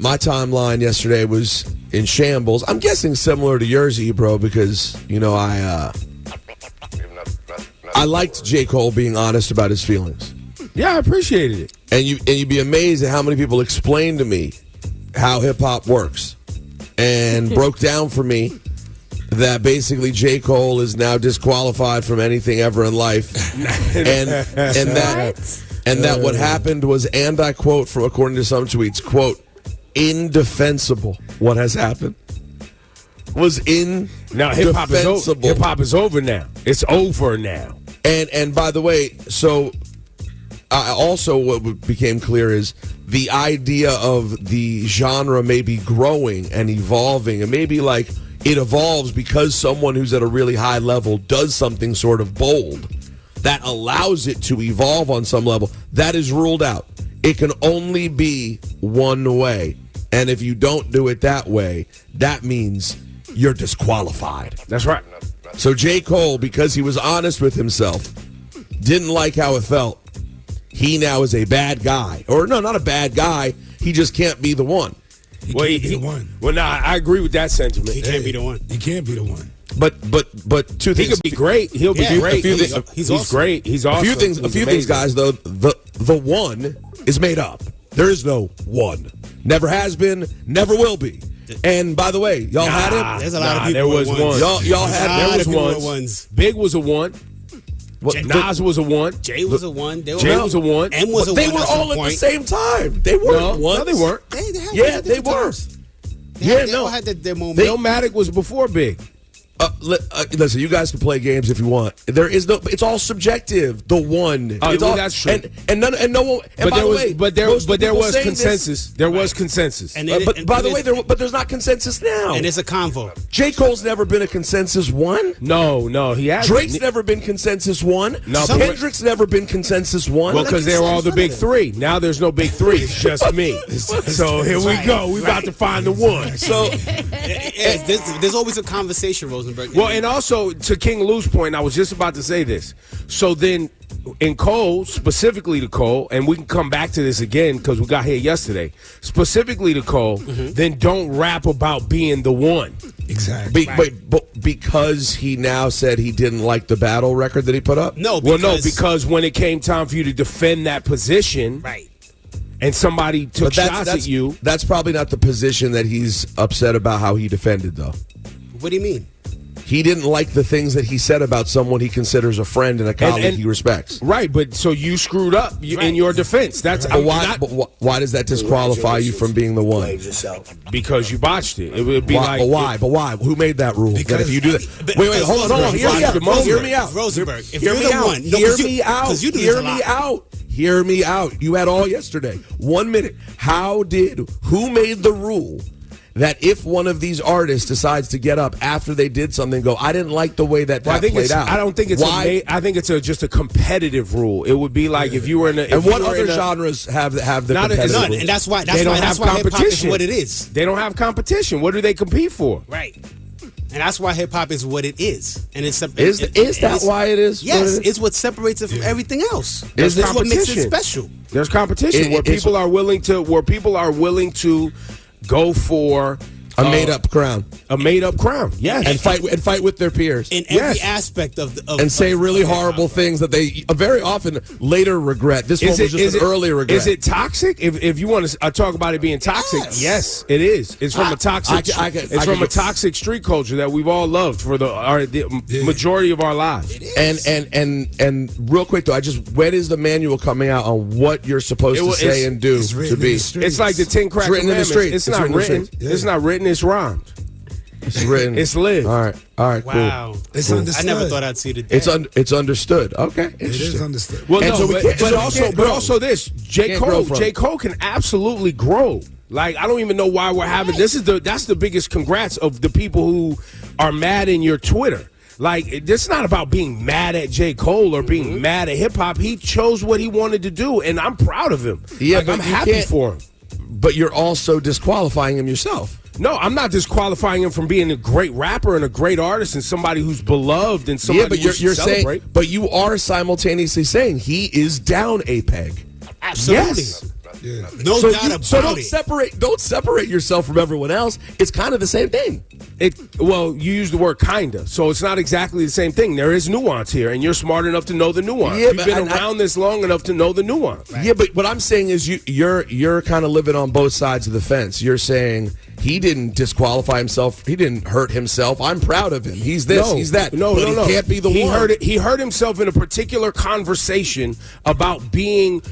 My timeline yesterday was in shambles. I'm guessing similar to yours, Ebro, because I liked J. Cole being honest about his feelings. Yeah, I appreciated it. And you'd be amazed at how many people explained to me how hip hop works, and broke down for me that basically J. Cole is now disqualified from anything ever in life, and that what happened was, and I quote from according to some tweets, quote, indefensible. What has happened was now hip hop is over now. It's over now. And by the way, so also what became clear is the idea of the genre may be growing and evolving, and maybe like it evolves because someone who's at a really high level does something sort of bold that allows it to evolve on some level. That is ruled out. It can only be one way. And if you don't do it that way, that means you're disqualified. That's right. So J. Cole, because he was honest with himself, didn't like how it felt. He now is a bad guy. Or no, not a bad guy. He just can't be the one. He can't be the one. Well, I agree with that sentiment. He can't be the one. He can't be the one. But two things. He could be great. He'll be great. He's awesome. great. He's awesome. A few things, guys. Though the one is made up. There is no one. Never has been. Never will be. And by the way, y'all had him. There's a lot of people. There was with one. Y'all had. There was ones. Big was a one. Nas was a one. Jay was a one. Jay was a one. M was a one. They were all at the same time. They weren't ones. No, they weren't. They were. They all had their moment. Illmatic was before Big. Listen, you guys can play games if you want. There is no. It's all subjective. The one. That's true. And no one. And but there was consensus. There was consensus. But by the way, there's not consensus now. And it's a convo. J. Cole's never been a consensus one. No, he hasn't. Drake's never been consensus one. No, Kendrick's never been consensus one. Well, because they were all the big three. Now there's no big three. It's just me. So here we go. We're about to find the one. So there's always a conversation, Rosenberg. Well, and also to King Lou's point, I was just about to say this. So then, in Cole, specifically to Cole, and we can come back to this again because we got here yesterday. Specifically to Cole, then don't rap about being the one. Exactly. Because he now said he didn't like the battle record that he put up. Because when it came time for you to defend that position, right. And somebody took shots at you. That's probably not the position that he's upset about how he defended, though. What do you mean? He didn't like the things that he said about someone he considers a friend and a colleague he respects. Right, but so you screwed up in your defense. That's why does that disqualify you from being the one? Because you botched it. It would be But why? Who made that rule? That if you do that, wait, hold on. Hear me out. Rosenberg, if Hear you're me the out. one, Hear me out. Because you do Hear this a me lot. out. Hear me out. You had all yesterday. 1 minute. Who made the rule that if one of these artists decides to get up after they did something, go, I didn't like the way that played out. I don't think it's I think it's just a competitive rule. It would be like if you were in a. And what other genres have the competitive none, rule? and that's why they don't have competition. Hip-hop is what it is. They don't have competition. What do they compete for? Right. And that's why hip hop is what it is. And it's is that why it is? Yes, it's what separates it from everything else. There's That's what makes it special. There's competition where people are willing to go for a made-up crown. A made-up crown, yes. And fight with their peers. In every aspect of and say really horrible things that they very often later regret. This one was just an early regret. Is it toxic? If you want to talk about it being toxic, yes it is. It's from a toxic. It's from a toxic street culture that we've all loved for the majority of our lives. And real quick though, when is the manual coming out on what you're supposed to say and do to be? It's like the 10 crack commandments. It's not written. It's not written. It's rhymed. It's written. It's lived. All right. Wow. Cool. It's understood. I never thought I'd see the day. It's understood. Okay. It is understood. Well, but also this. J. Cole can absolutely grow. Like, I don't even know why we're having that's the biggest congrats of the people who are mad in your Twitter. Like, it's not about being mad at J. Cole or being mad at hip hop. He chose what he wanted to do, and I'm proud of him. Yeah, I'm happy for him. But you're also disqualifying him yourself. No, I'm not disqualifying him from being a great rapper and a great artist and somebody who's beloved and somebody but you're saying, but you are simultaneously saying he is down a peg. Absolutely. Yes. Yeah. No doubt about so it. don't separate yourself from everyone else. It's kind of the same thing. Well, you use the word kinda, so it's not exactly the same thing. There is nuance here, and you're smart enough to know the nuance. Yeah, You've been around this long enough to know the nuance. Right. Yeah, but what I'm saying is you're kind of living on both sides of the fence. You're saying he didn't disqualify himself. He didn't hurt himself. I'm proud of him. He's this. He's that. No. He can't be the one. He hurt himself in a particular conversation about being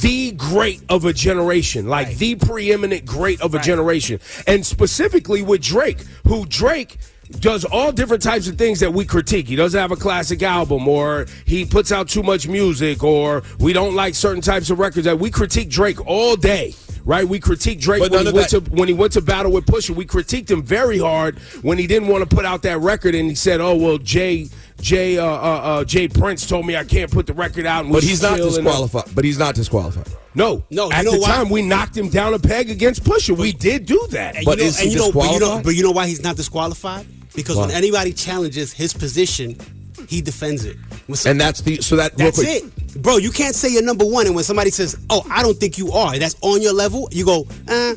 the great of a generation, like the preeminent great of a generation, and specifically with Drake, who Drake does all different types of things that we critique. He doesn't have a classic album, or he puts out too much music, or we don't like certain types of records. That we critique Drake all day. Right, we critique Drake when he went to battle with Pusha. We critiqued him very hard when he didn't want to put out that record, and he said, "Oh well, Jay Prince told me I can't put the record out." And but he's not disqualified. But he's not disqualified. No. At the time, we knocked him down a peg against Pusha. We did do that. But is he disqualified? But you know why he's not disqualified? Because when anybody challenges his position, he defends it. And that's it. Bro, you can't say you're number one, and when somebody says, "Oh, I don't think you are," that's on your level, you go, I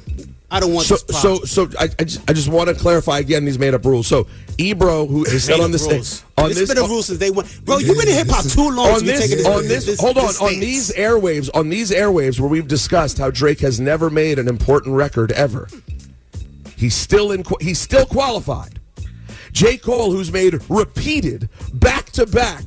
don't want this problem. So I just want to clarify again these made up rules. So Ebro, who is said on this thing, it's been a rule since day one. Bro, you've been in hip hop too long. On these airwaves where we've discussed how Drake has never made an important record ever, he's still qualified. J. Cole, who's made repeated back-to-back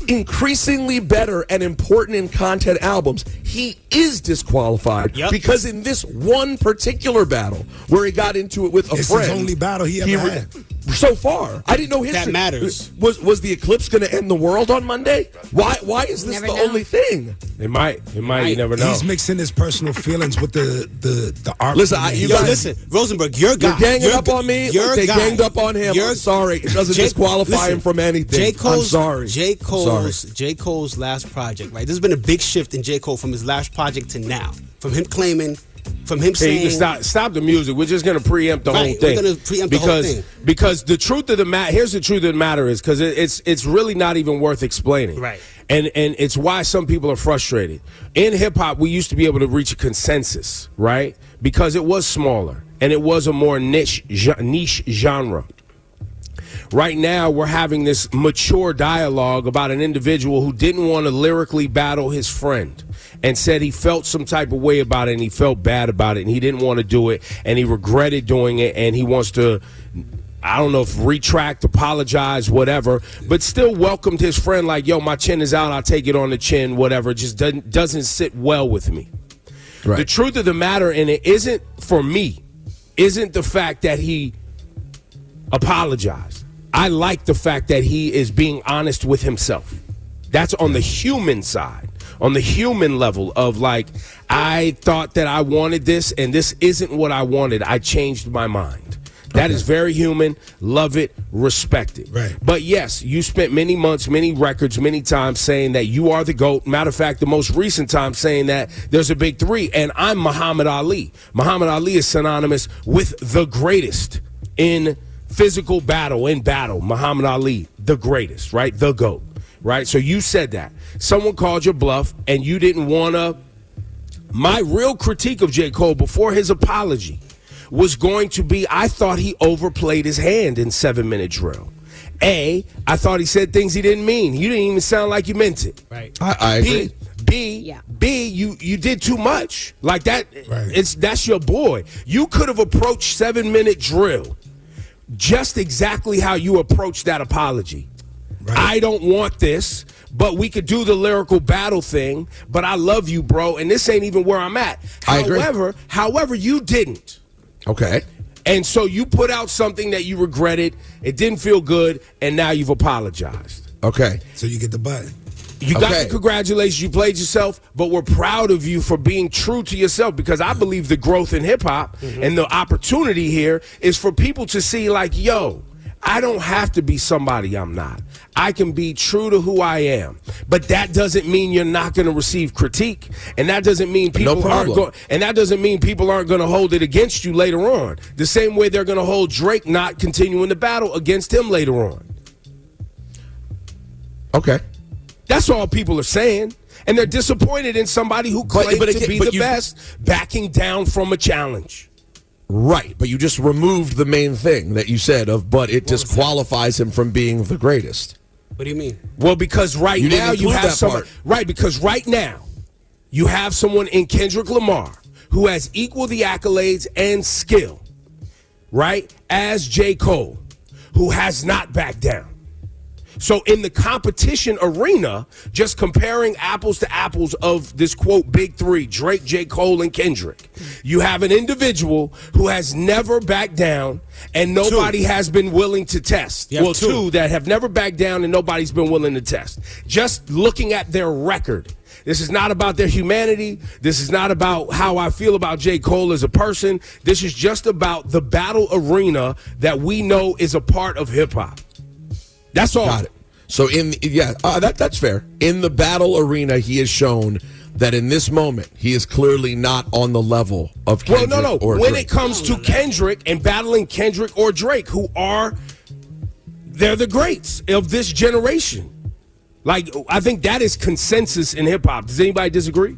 increasingly better and important in content albums, he is disqualified because in this one particular battle where he got into it with a friend, it's his only battle he ever had. So far, I didn't know history. That matters. Was the eclipse going to end the world on Monday? Why is this the only thing? It might. You never know. He's mixing his personal feelings with the art. Listen, listen, Rosenberg, your guy. You're ganging up on me. They ganged up on him. I'm sorry. It doesn't disqualify him from anything. I'm sorry. J. Cole's last project, right? There's been a big shift in J. Cole from his last project to now. From him claiming, saying, you can stop the music. We're just going to preempt the whole thing. We're going to preempt the whole thing. Because the truth of the matter, here's the truth of the matter is, because it's really not even worth explaining. Right. And it's why some people are frustrated. In hip hop, we used to be able to reach a consensus, right? Because it was smaller and it was a more niche genre. Right now, we're having this mature dialogue about an individual who didn't want to lyrically battle his friend and said he felt some type of way about it and he felt bad about it and he didn't want to do it and he regretted doing it and he wants to, I don't know if retract, apologize, whatever, but still welcomed his friend like, yo, my chin is out, I'll take it on the chin, whatever. It just doesn't sit well with me. Right. The truth of the matter, and it isn't, for me, isn't the fact that he apologized. I like the fact that he is being honest with himself. That's on the human side, on the human level of like, I thought that I wanted this and this isn't what I wanted. I changed my mind. That is very human. Love it. Respect it. Right. But yes, you spent many months, many records, many times saying that you are the GOAT. Matter of fact, the most recent time saying that there's a big three and I'm Muhammad Ali. Muhammad Ali is synonymous with the greatest in physical battle, Muhammad Ali, the greatest, right? The GOAT, right? So you said that. Someone called your bluff and you didn't want to. My real critique of J. Cole before his apology was going to be, I thought he overplayed his hand in 7-Minute Drill. I thought he said things he didn't mean. You didn't even sound like you meant it. Right. I agree. B, you did too much. Like that, right. That's your boy. You could have approached 7-Minute Drill just exactly how you approach that apology. Right. I don't want this, but we could do the lyrical battle thing, but I love you, bro, and this ain't even where I'm at. However, you didn't. Okay. And so you put out something that you regretted, it didn't feel good, and now you've apologized. Okay. So you get the button. You got the congratulations, you played yourself, but we're proud of you for being true to yourself because I believe the growth in hip-hop and the opportunity here is for people to see like, yo, I don't have to be somebody I'm not. I can be true to who I am. But that doesn't mean you're not going to receive critique, and that doesn't mean people aren't going to hold it against you later on. The same way they're going to hold Drake not continuing the battle against him later on. Okay. That's all people are saying. And they're disappointed in somebody who claims to be the best backing down from a challenge. Right, but you just removed the main thing that you said but it disqualifies him from being the greatest. What do you mean? Well, because right now you have someone. Right, because right now you have someone in Kendrick Lamar who has equal the accolades and skill, right, as J. Cole, who has not backed down. So in the competition arena, just comparing apples to apples of this, quote, big three, Drake, J. Cole, and Kendrick, you have an individual who has never backed down and nobody has been willing to test. Well, two that have never backed down and nobody's been willing to test. Just looking at their record. This is not about their humanity. This is not about how I feel about J. Cole as a person. This is just about the battle arena that we know is a part of hip-hop. That's all. Got it. So that's fair. In the battle arena, he has shown that in this moment, he is clearly not on the level of Kendrick or When Drake. it comes to Kendrick and battling Kendrick or Drake, they're the greats of this generation. Like, I think that is consensus in hip hop. Does anybody disagree?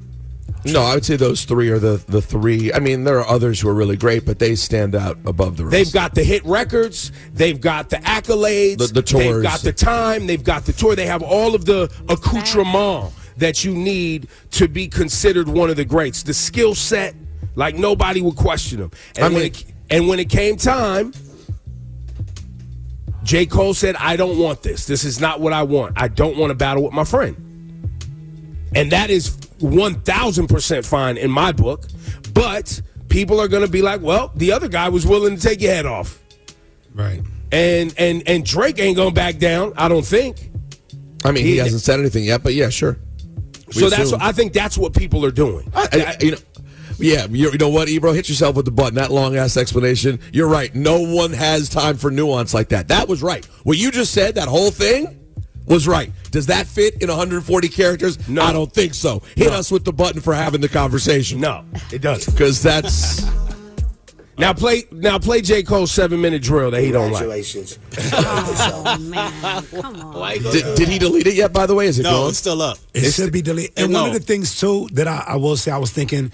No, I would say those three are the three. I mean, there are others who are really great, but they stand out above the rest. They've got the hit records. They've got the accolades. The tours. They've got the time. They've got the tour. They have all of the accoutrement that you need to be considered one of the greats. The skill set, like nobody would question them. And when it came time, J. Cole said, I don't want this. This is not what I want. I don't want to battle with my friend. And that is 1,000% fine in my book, but people are going to be like, well, the other guy was willing to take your head off. Right. And Drake ain't going to back down, I don't think. I mean, he hasn't said anything yet, but yeah, sure. I think that's what people are doing. You know what, Ebro? Hit yourself with the button. That long-ass explanation. You're right. No one has time for nuance like that. That was right. What you just said, that whole thing, was right. Does that fit in 140 characters? No. I don't think so. Hit us with the button for having the conversation. No, it doesn't. Because that's... Now play J. Cole's 7-minute drill that he don't like. Congratulations. Oh, man. Come on. Did he delete it yet, by the way? Is it No, gone? it's still up. It should be deleted. And one of the things, too, that I will say, I was thinking,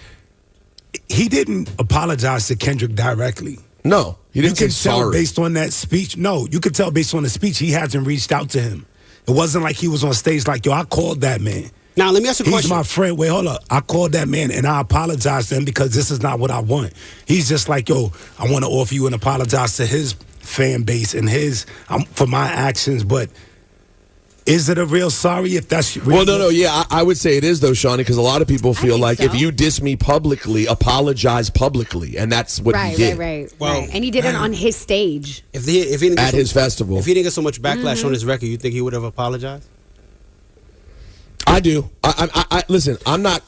he didn't apologize to Kendrick directly. No, he didn't say You can tell sorry. based on that speech. No, you could tell based on the speech he hasn't reached out to him. It wasn't like he was on stage like, yo, I called that man. Now, let me ask you a question. He's my friend. Wait, hold up. I called that man and I apologized to him because this is not what I want. He's just like, yo, I want to offer you and apologize to his fan base and for my actions. But is it a real sorry if that's real? Well, no, yeah, I would say it is, though, Shawnee, because a lot of people feel like if you diss me publicly, apologize publicly, and that's what he did. Right. And he did it on his stage. If he didn't get his festival. If he didn't get so much backlash on his record, you think he would have apologized? I do. I listen, I'm not.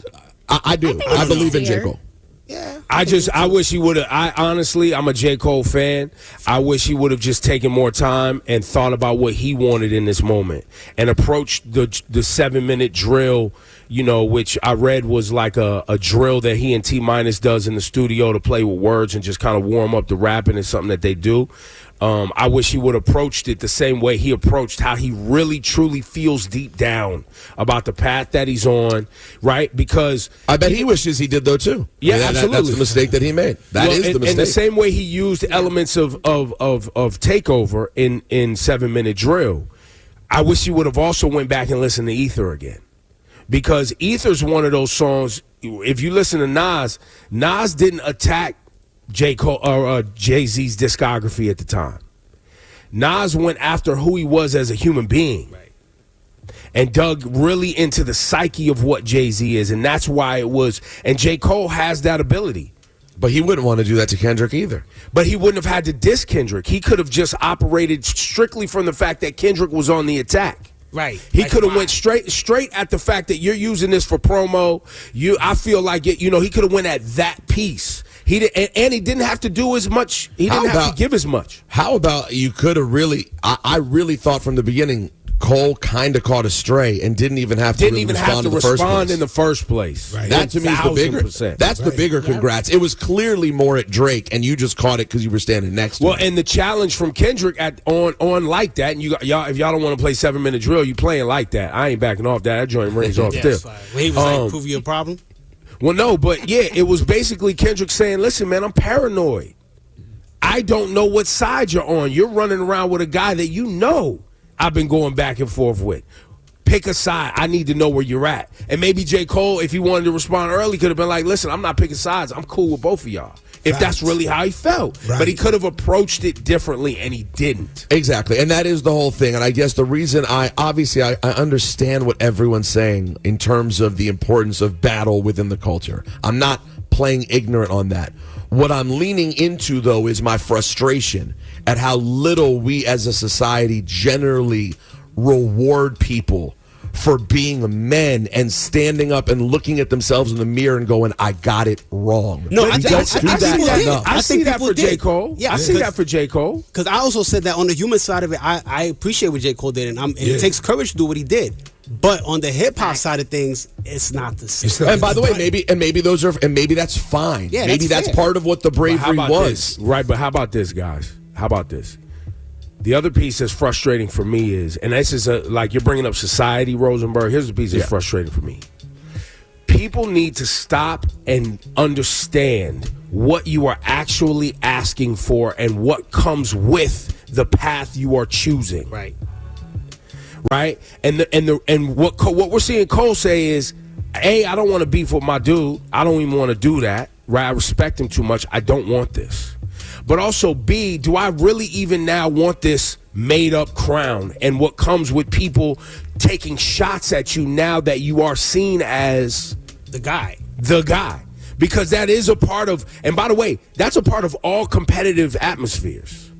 I do. I believe in J. Cole. Yeah. I wish he would have. Honestly, I'm a J. Cole fan. I wish he would have just taken more time and thought about what he wanted in this moment and approached the 7-minute drill, which I read was like a drill that he and T-Minus does in the studio to play with words and just kind of warm up the rapping. It's something that they do. I wish he would have approached it the same way he approached how he really, truly feels deep down about the path that he's on, right? Because I bet he wishes he did, though, too. Yeah, absolutely. That's the mistake that he made. That is the mistake. And the same way he used elements of Takeover in 7-minute drill, I wish he would have also went back and listened to Ether again. Because Ether's one of those songs, if you listen to Nas didn't attack J. Cole or Jay-Z's discography at the time. Nas went after who he was as a human being, right, and dug really into the psyche of what Jay-Z is, and that's why it was. And J. Cole has that ability. But he wouldn't want to do that to Kendrick either. But he wouldn't have had to diss Kendrick. He could have just operated strictly from the fact that Kendrick was on the attack. Right. He could have went straight at the fact that you're using this for promo. I feel like it. He could have went at that piece. He didn't have to do as much. He didn't have to give as much. How about you could have really? I really thought from the beginning Cole kind of caught a stray and didn't even have to respond in the first place. Right. That to me is the bigger. That's the bigger congrats. It was clearly more at Drake, and you just caught it because you were standing next to him. Well, and the challenge from Kendrick on like that, and y'all, if y'all don't want to play 7-minute drill, you playing like that. I ain't backing off that. That joint rings off still. Well, he was like, prove you a problem. Well, no, but yeah, it was basically Kendrick saying, "Listen, man, I'm paranoid. I don't know what side you're on. You're running around with a guy that you know I've been going back and forth with. Pick a side. I need to know where you're at." And maybe J. Cole, if he wanted to respond early, could have been like, "Listen, I'm not picking sides. I'm cool with both of y'all." If that's really how he felt. Right. But he could have approached it differently, and he didn't. Exactly. And that is the whole thing. And I guess the reason I understand what everyone's saying in terms of the importance of battle within the culture. I'm not playing ignorant on that. What I'm leaning into, though, is my frustration at how little we as a society generally reward people for being men and standing up and looking at themselves in the mirror and going, "I got it wrong." No, I see that for J. Cole. Yeah, I see that for J. Cole. Because I also said that on the human side of it, I appreciate what J. Cole did, and it takes courage to do what he did. But on the hip hop side of things, it's not the same. And by the way, maybe that's fine. Yeah, maybe that's part of what the bravery was. Right, but how about this, guys? How about this? The other piece that's frustrating for me is, and this is like you're bringing up society, Rosenberg. Here's the piece that's frustrating for me. People need to stop and understand what you are actually asking for and what comes with the path you are choosing. Right. Right? And what we're seeing Cole say is, A, I don't want to beef with my dude. I don't even want to do that. Right? I respect him too much. I don't want this. But also, B, do I really even now want this made-up crown and what comes with people taking shots at you now that you are seen as the guy? The guy. Because that is a part of, and by the way, that's a part of all competitive atmospheres.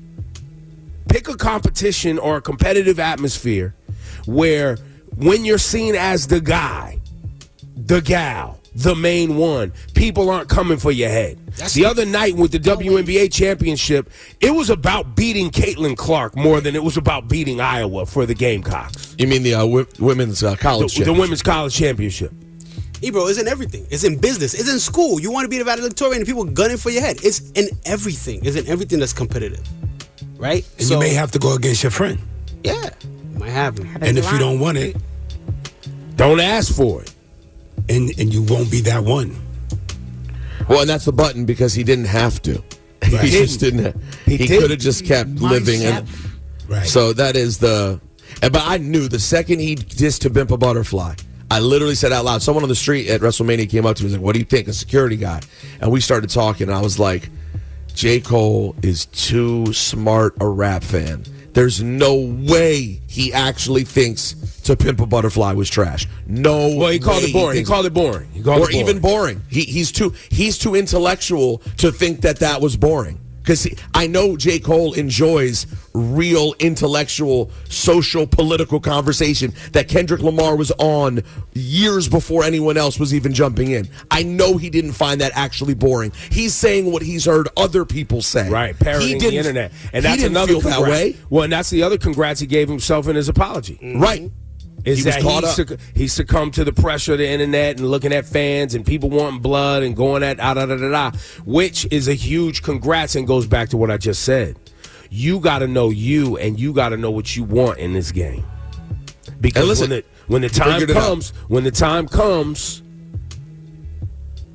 Pick a competition or a competitive atmosphere where when you're seen as the guy, the gal, the main one, people aren't coming for your head. The other night with the WNBA championship, it was about beating Caitlin Clark more than it was about beating Iowa for the Gamecocks. You mean the women's college championship? The women's college championship. Ebro, it's in everything. It's in business. It's in school. You want to be the valedictorian and people gunning for your head. It's in everything. It's in everything that's competitive. Right? And you may have to go against your friend. Yeah. Might happen. And if you don't want it, don't ask for it. And you won't be that one. Well, and that's the button because he didn't have to. Right. He just didn't. He could have just kept living. Right. So that is the. But I knew the second he dissed to Bimpa Butterfly, I literally said out loud. Someone on the street at WrestleMania came up to me and was like, "What do you think?" A security guy, and we started talking. And I was like, "J. Cole is too smart a rap fan. There's no way he actually thinks To Pimp a Butterfly was trash. No. Well, he called it boring. He called it boring. Even boring. He's too intellectual to think that was boring. Because I know J. Cole enjoys real intellectual, social, political conversation that Kendrick Lamar was on years before anyone else was even jumping in. I know he didn't find that actually boring. He's saying what he's heard other people say. Right, parroting the internet. And that's another feel that way. Well, and that's the other congrats he gave himself in his apology. Mm-hmm. Right. Is that he succumbed to the pressure of the internet and looking at fans and people wanting blood and going at which is a huge congrats and goes back to what I just said. You got to know you and you got to know what you want in this game. Because when the time comes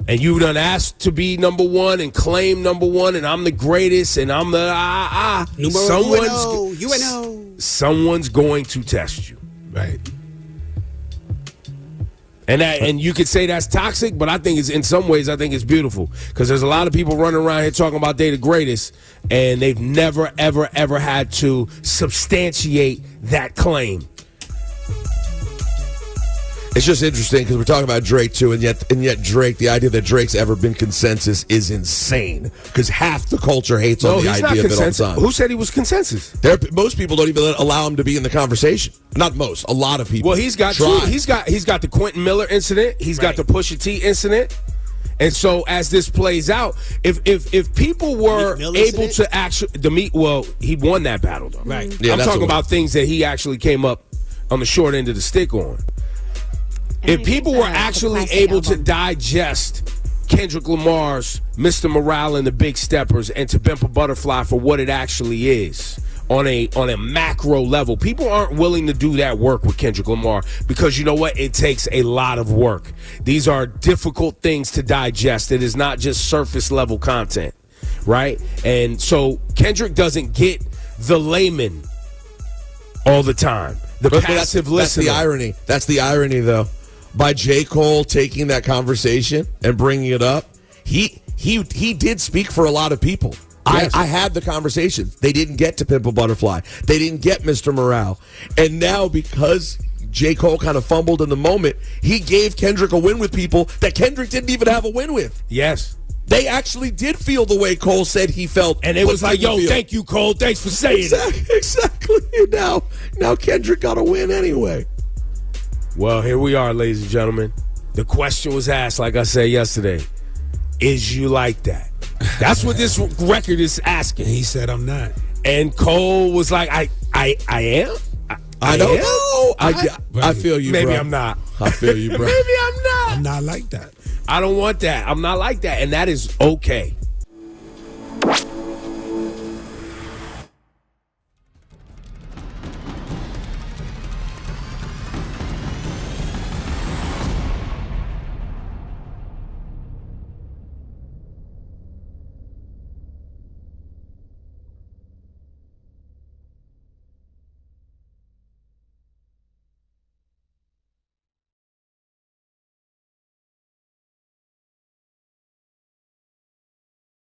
and you done asked to be number one and claim number one and I'm the greatest and I'm the someone's going to test you. Right. And you could say that's toxic, but I think it's in some ways I think it's beautiful because there's a lot of people running around here talking about they the greatest, and they've never ever ever had to substantiate that claim. It's just interesting because we're talking about Drake too, and yet Drake, the idea that Drake's ever been consensus is insane because half the culture hates on the idea of it all the time. Who said he was consensus? Most people don't even allow him to be in the conversation. Not most, a lot of people. Well, he's got the Quentin Miller incident. He's got the Pusha T incident. And so as this plays out, if people were able to actually he won that battle though. Right. Yeah, I'm talking about things that he actually came up on the short end of the stick on. If people were actually able to digest Kendrick Lamar's Mr. Morale and the Big Steppers and To Pimp a Butterfly for what it actually is on a macro level, people aren't willing to do that work with Kendrick Lamar because you know what? It takes a lot of work. These are difficult things to digest. It is not just surface level content, right? And so Kendrick doesn't get the layman all the time. The passive listener. That's the irony. That's the irony, though. By J. Cole taking that conversation and bringing it up, he did speak for a lot of people. Yes. I had the conversation. They didn't get To Pimp a Butterfly. They didn't get Mr. Morale. And now because J. Cole kind of fumbled in the moment, he gave Kendrick a win with people that Kendrick didn't even have a win with. Yes. They actually did feel the way Cole said he felt. And it was like, yo, thank you, Cole. Thanks for saying it. Exactly. Now Kendrick got a win anyway. Well, here we are, ladies and gentlemen. The question was asked, like I said yesterday, is you like that? That's what this record is asking. He said, I'm not. And Cole was like, I am? I don't know. I feel you, maybe bro. I'm not. I feel you, bro. Maybe I'm not. I'm not like that. I don't want that. I'm not like that. And that is okay.